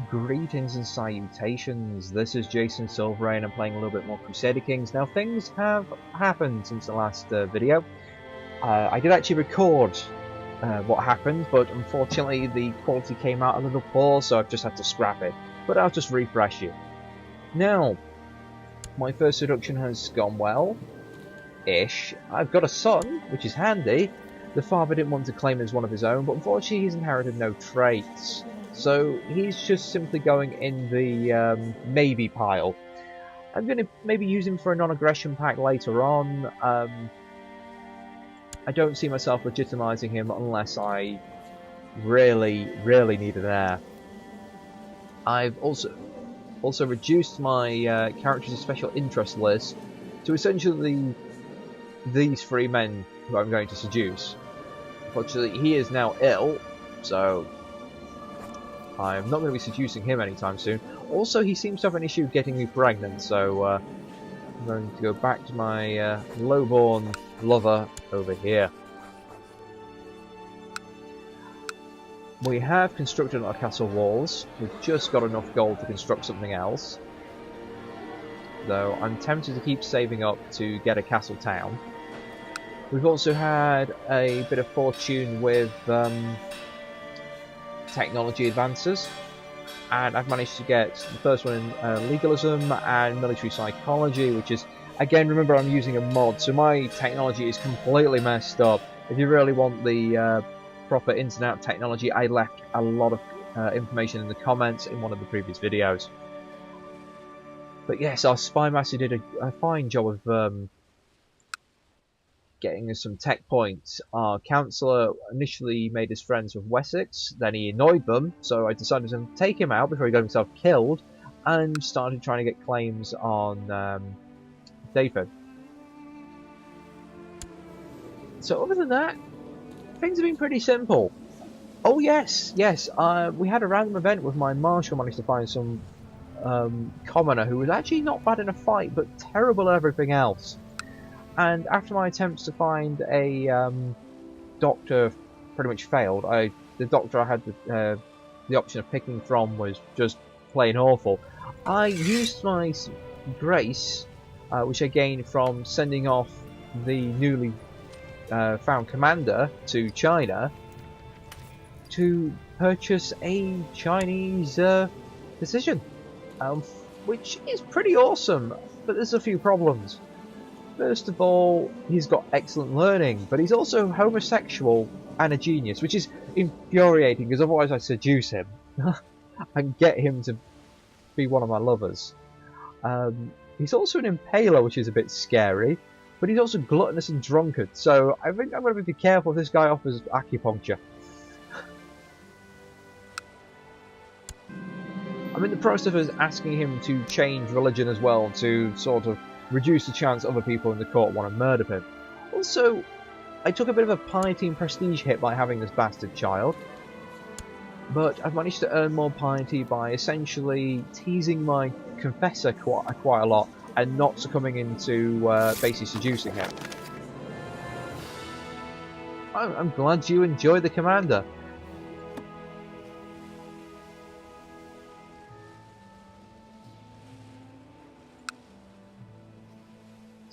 Greetings and salutations, this is Jason Silverain. I'm playing a little bit more Crusader Kings. Now things have happened since the last video. I did actually record what happened, but unfortunately the quality came out a little poor, so I've just had to scrap it. But I'll just refresh you. Now, my first seduction has gone well-ish. I've got a son, which is handy. The father didn't want to claim as one of his own, but unfortunately he's inherited no traits. So he's just simply going in the maybe pile. I'm going to maybe use him for a non-aggression pact later on. I don't see myself legitimizing him unless I really need an heir. I've also reduced my characters of special interest list to essentially these three men who I'm going to seduce. Unfortunately, he is now ill, so I'm not going to be seducing him anytime soon. Also, he seems to have an issue getting me pregnant, so I'm going to go back to my lowborn lover over here. We have constructed our castle walls. We've just got enough gold to construct something else. Though I'm tempted to keep saving up to get a castle town. We've also had a bit of fortune with technology advances, and I've managed to get the first one in legalism and military psychology, which is, again, remember I'm using a mod, so my technology is completely messed up. If you really want the proper ins and out technology, I left a lot of information in the comments in one of the previous videos. But yes, our spy master did a fine job of getting us some tech points. Our councillor initially made us friends with Wessex, then he annoyed them, so I decided to take him out before he got himself killed, and started trying to get claims on David. So other than that, things have been pretty simple. Oh yes, we had a random event with my marshal, managed to find some commoner who was actually not bad in a fight, but terrible at everything else. And after my attempts to find a doctor pretty much failed, the doctor I had the option of picking from was just plain awful. I used my grace, which I gained from sending off the newly found commander to China, to purchase a Chinese physician, which is pretty awesome, but there's a few problems. First of all, he's got excellent learning, but he's also homosexual and a genius, which is infuriating, because otherwise I seduce him and get him to be one of my lovers. He's also an impaler, which is a bit scary, but he's also gluttonous and drunkard, so I think I'm going to be careful if this guy offers acupuncture. I'm in the process of asking him to change religion as well, to sort of reduce the chance other people in the court want to murder him. Also, I took a bit of a piety and prestige hit by having this bastard child, but I've managed to earn more piety by essentially teasing my confessor quite a lot and not succumbing into basically seducing him. I'm glad you enjoy the commander.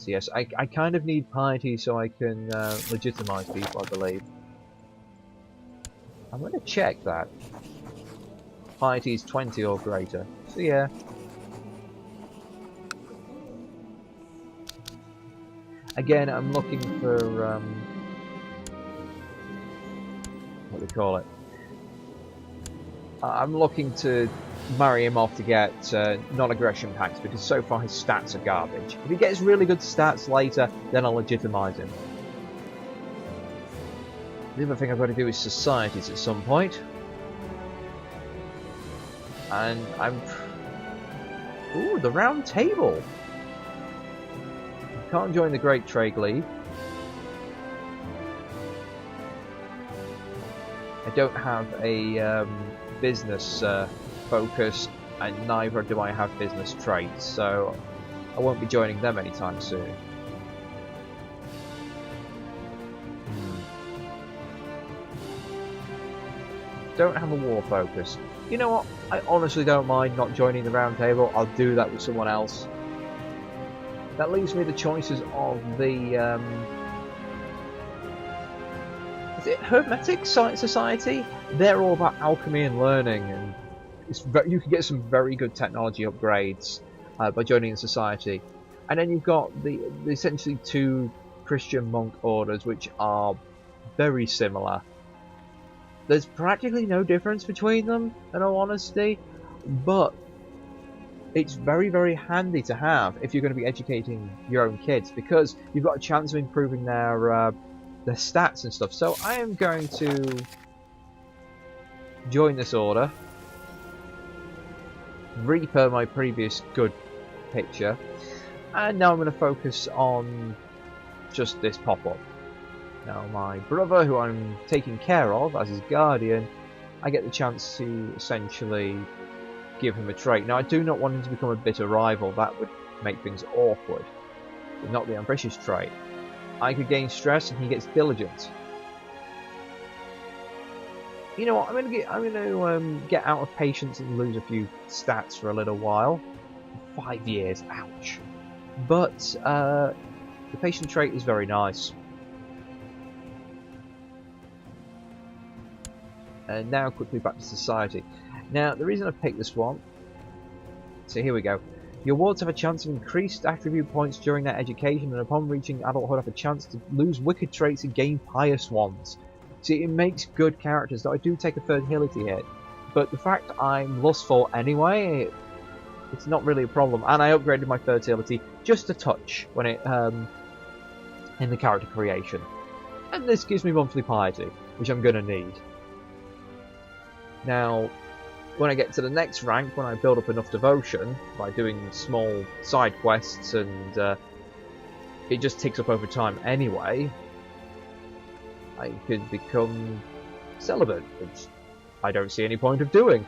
Yes, I kind of need piety so I can legitimize people, I believe. I'm going to check that. Piety is 20 or greater. So yeah. Again, I'm looking for what do we call it? I'm looking to marry him off to get non-aggression pacts, because so far his stats are garbage. If he gets really good stats later, then I'll legitimize him. The other thing I've got to do is societies at some point. And I'm... Ooh, the round table! I can't join the Great Trade League. I don't have a business focus, and neither do I have business traits, so I won't be joining them anytime soon. don't have a war focus. You know what? I honestly don't mind not joining the round table. I'll do that with someone else. That leaves me the choices of the is it Hermetic Society? They're all about alchemy and learning, and you can get some very good technology upgrades by joining the society. And then you've got the essentially two Christian monk orders, which are very similar. There's practically no difference between them, in all honesty, but it's very, very handy to have if you're going to be educating your own kids, because you've got a chance of improving their stats and stuff. So I am going to join this order, re-per my previous good picture, and now I'm going to focus on just this pop-up. Now my brother, who I'm taking care of as his guardian, I get the chance to essentially give him a trait. Now I do not want him to become a bitter rival, that would make things awkward. But not the ambitious trait. I could gain stress and he gets diligent. You know what, I'm gonna get out of patience and lose a few stats for a little while. 5 years, ouch. But the patient trait is very nice. And now quickly back to society. Now the reason I picked this one, so here we go. Your wards have a chance of increased attribute points during their education, and upon reaching adulthood have a chance to lose wicked traits and gain pious ones. See, it makes good characters, though I do take a fertility hit. But the fact I'm lustful anyway, it's not really a problem. And I upgraded my fertility just a touch when it in the character creation. And this gives me monthly piety, which I'm going to need. Now, when I get to the next rank, when I build up enough devotion by doing small side quests, and it just ticks up over time anyway, I could become celibate, which I don't see any point of doing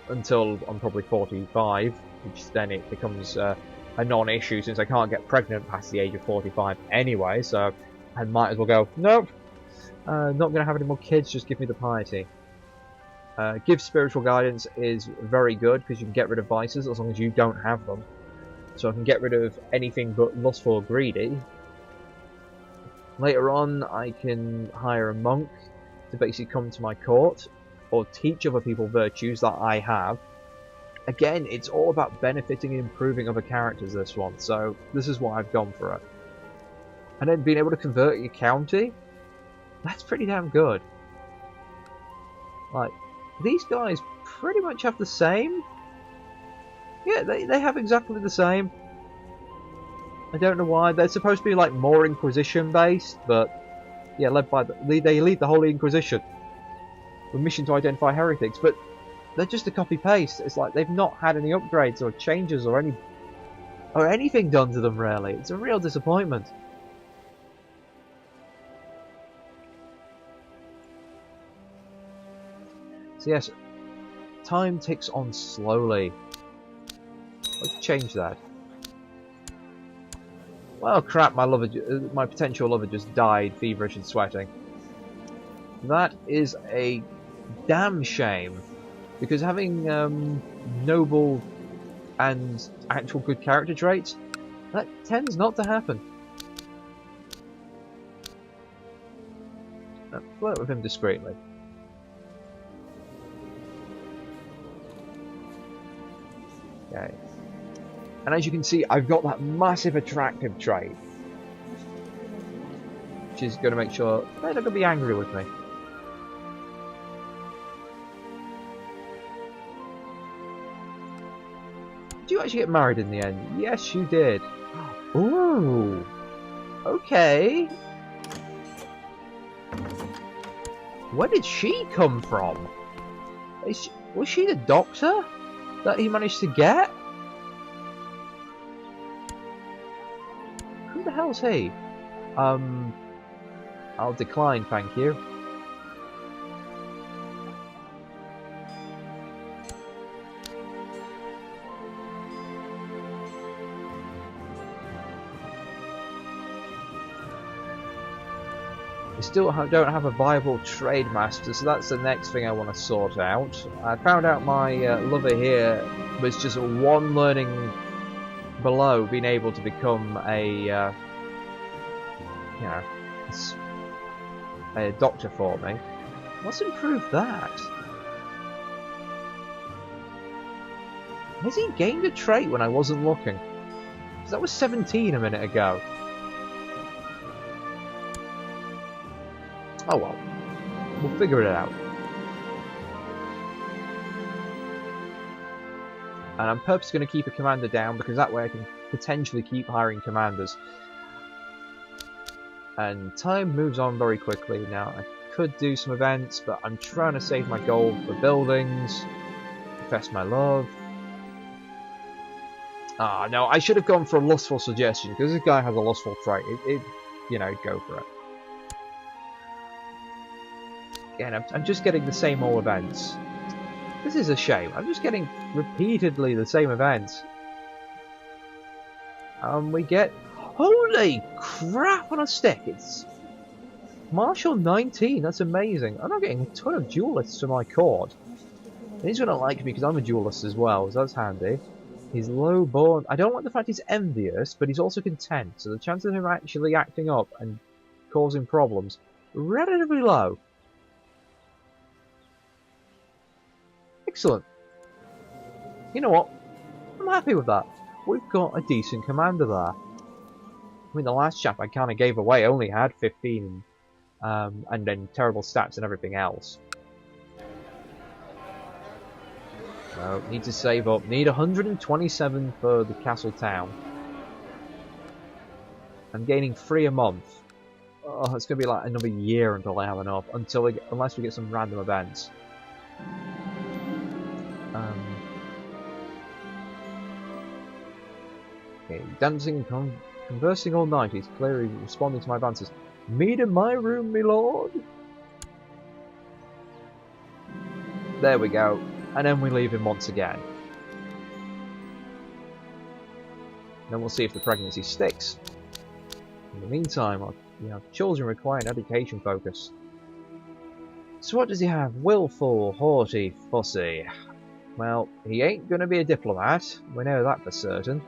until I'm probably 45, which then it becomes a non-issue since I can't get pregnant past the age of 45 anyway, so I might as well go, nope, not going to have any more kids, just give me the piety. Give spiritual guidance is very good because you can get rid of vices as long as you don't have them. So I can get rid of anything but lustful or greedy. Later on I can hire a monk to basically come to my court or teach other people virtues that I have. Again, it's all about benefiting and improving other characters, this one, so this is why I've gone for it. And then being able to convert your county, that's pretty damn good. Like, these guys pretty much have the same. Yeah, they have exactly the same. I don't know why. They're supposed to be like more Inquisition based, but yeah, led by they lead the Holy Inquisition with mission to identify heretics, but they're just a copy paste. It's like they've not had any upgrades or changes or anything done to them really. It's a real disappointment. So yes, time ticks on slowly. Let's change that. Well, crap! My potential lover just died, feverish and sweating. That is a damn shame, because having noble and actual good character traits, that tends not to happen. Flirt with him discreetly. Okay. And as you can see, I've got that massive attractive trait, which is going to make sure they're not going to be angry with me. Did you actually get married in the end? Yes, you did. Ooh. Okay. Where did she come from? Was she the doctor that he managed to get? Who the hell's he? I'll decline, thank you. I still don't have a viable trade master, so that's the next thing I want to sort out. I found out my lover here was just one learning below being able to become a, a doctor for me. Let's improve that. Has he gained a trait when I wasn't looking? 'Cause that was 17 a minute ago. Oh well, we'll figure it out. And I'm purposely going to keep a commander down because that way I can potentially keep hiring commanders. And time moves on very quickly now. I could do some events, but I'm trying to save my gold for buildings. Confess my love. Ah, no, I should have gone for a lustful suggestion because this guy has a lustful trait. You know, go for it. Again, I'm just getting the same old events. This is a shame. I'm just getting repeatedly the same events. We get... Holy crap on a stick! It's... Marshal 19, that's amazing. I'm not getting a ton of duelists to my court. And he's going to like me because I'm a duelist as well, so that's handy. He's low born. I don't like the fact he's envious, but he's also content, so the chance of him actually acting up and causing problems relatively low. Excellent. You know what? I'm happy with that. We've got a decent commander there. I mean, the last chap I kind of gave away only had 15, and then terrible stats and everything else. So, need to save up. Need 127 for the castle town. I'm gaining 3 a month. Oh, it's going to be like another year until I have enough. Unless we get some random events. Okay, dancing and conversing all night. He's clearly responding to my advances. Meet in my room, my lord. There we go. And then we leave him once again. Then we'll see if the pregnancy sticks. In the meantime, children require an education focus. So what does he have? Willful, haughty, fussy. Well, he ain't going to be a diplomat. We know that for certain.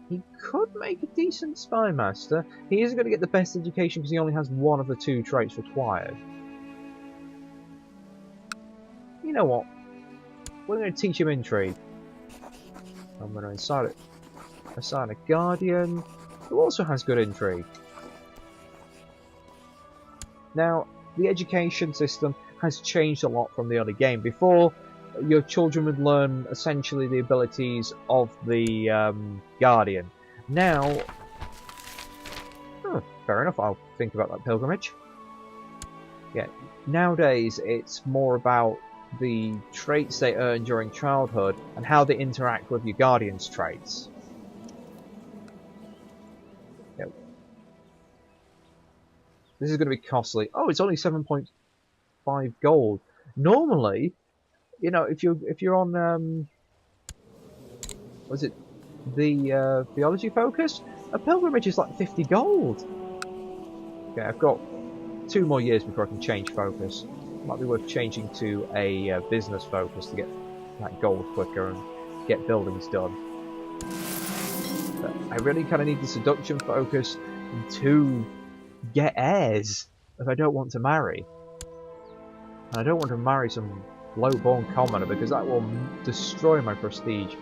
He could make a decent spy master. He isn't going to get the best education because he only has one of the 2 traits required. You know what? We're going to teach him intrigue. I'm going to assign a guardian who also has good intrigue. Now, the education system has changed a lot from the other game. Before, your children would learn essentially the abilities of the guardian. Now, fair enough, I'll think about that pilgrimage. Yeah, nowadays it's more about the traits they earn during childhood and how they interact with your guardian's traits. Yep. This is going to be costly. Oh, it's only 7.5 gold. Normally, you know, if you're on was it the theology focus? A pilgrimage is like 50 gold. Okay, I've got 2 more years before I can change focus. Might be worth changing to a business focus to get that gold quicker and get buildings done. But I really kind of need the seduction focus to get heirs if I don't want to marry. And I don't want to marry some low-born commoner because that will destroy my prestige.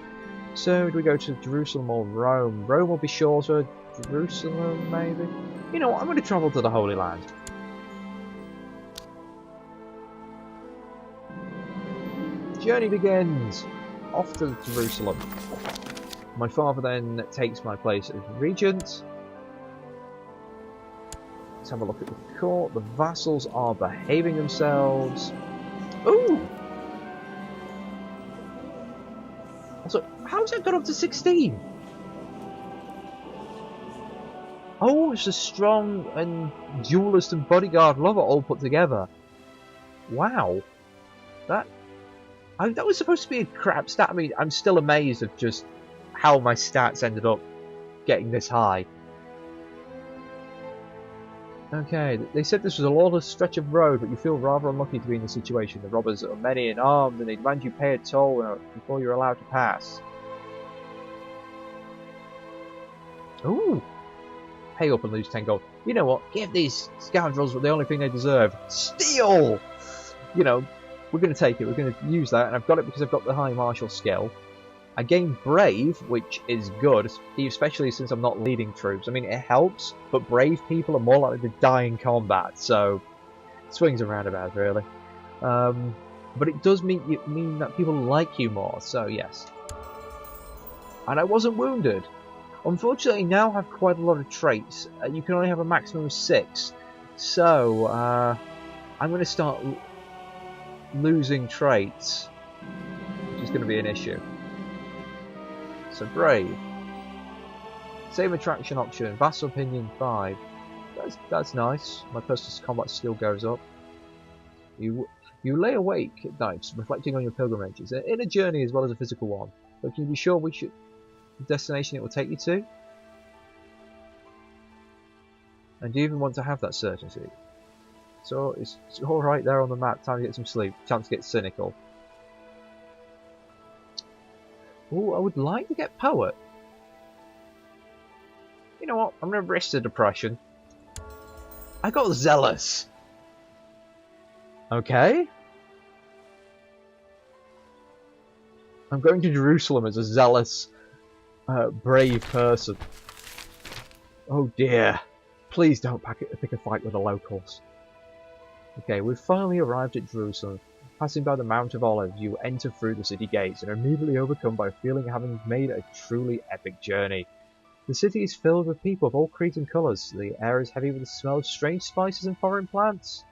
So, do we go to Jerusalem or Rome? Rome will be shorter. Jerusalem, maybe? You know what? I'm going to travel to the Holy Land. Journey begins! Off to Jerusalem. My father then takes my place as regent. Let's have a look at the court. The vassals are behaving themselves. Ooh! So, how's that got up to 16? Oh, it's a strong and duelist and bodyguard lover all put together. Wow. That was supposed to be a crap stat. I mean, I'm still amazed at just how my stats ended up getting this high. Okay, they said this was a lawless stretch of road, but you feel rather unlucky to be in the situation. The robbers are many and armed, and they demand you pay a toll before you're allowed to pass. Ooh! Pay up and lose 10 gold. You know what? Give these scoundrels the only thing they deserve. Steal! You know, we're going to take it. We're going to use that, and I've got it because I've got the high martial skill. I gain brave, which is good, especially since I'm not leading troops. I mean, it helps, but brave people are more likely to die in combat, so swings and roundabouts, really. But it does mean that people like you more, so yes. And I wasn't wounded. Unfortunately, I now have quite a lot of traits. You can only have a maximum of 6, so I'm going to start losing traits, which is going to be an issue. So brave. Same attraction option. Vast opinion 5. That's nice. My personal combat skill goes up. You lay awake at night, reflecting on your pilgrimages, in a journey as well as a physical one. But can you be sure the destination it will take you to? And do you even want to have that certainty? So it's all right there on the map. Time to get some sleep. Time to get cynical. Oh, I would like to get poet. You know what? I'm going to risk the depression. I got zealous. Okay. I'm going to Jerusalem as a zealous, brave person. Oh dear. Please don't pick a fight with the locals. Okay, we've finally arrived at Jerusalem. Passing by the Mount of Olives, you enter through the city gates and are immediately overcome by a feeling of having made a truly epic journey. The city is filled with people of all creeds and colours. The air is heavy with the smell of strange spices and foreign plants.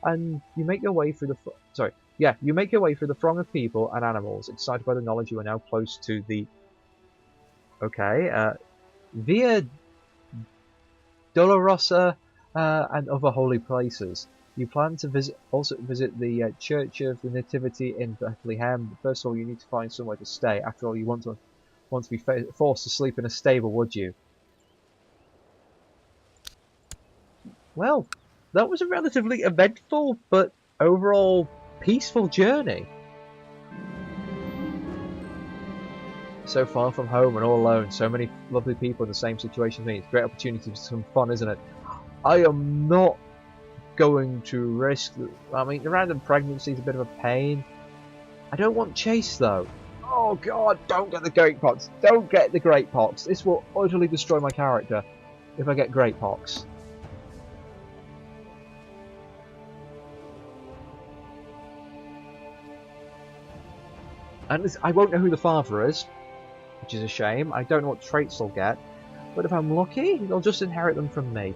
And you make your way through the throng of people and animals, excited by the knowledge you are now close to the Via Dolorosa and other holy places. You plan to visit the Church of the Nativity in Bethlehem. But first of all, you need to find somewhere to stay. After all, you want to be forced to sleep in a stable, would you? Well, that was a relatively eventful but overall peaceful journey. So far from home and all alone, so many lovely people in the same situation as me. It's a great opportunity for some fun, isn't it? I am not going to risk. I mean, the random pregnancy is a bit of a pain. I don't want chase though. Oh god, don't get the great pox. Don't get the great pox. This will utterly destroy my character if I get great pox. And I won't know who the father is, which is a shame. I don't know what traits I'll get, but if I'm lucky, they'll just inherit them from me.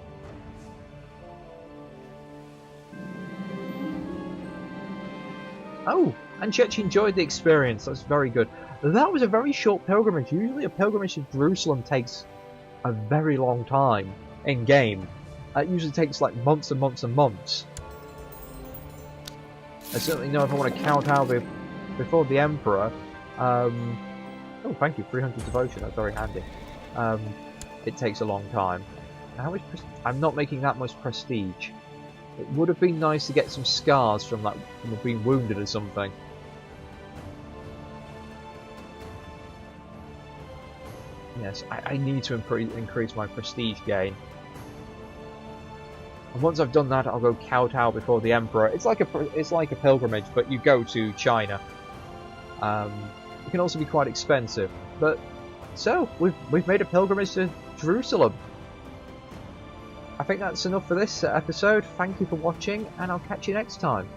Oh, and she actually enjoyed the experience. That's very good. That was a very short pilgrimage. Usually a pilgrimage to Jerusalem takes a very long time in-game. It usually takes like months and months and months. I certainly know if I want to count out before the Emperor. Oh, thank you, 300 devotion. That's very handy. It takes a long time. How much? I'm not making that much prestige. It would have been nice to get some scars from being wounded or something. Yes, I need to increase my prestige gain. And once I've done that, I'll go kowtow before the Emperor. It's like a pilgrimage, but you go to China. It can also be quite expensive. But so we've made a pilgrimage to Jerusalem. I think that's enough for this episode. Thank you for watching, and I'll catch you next time.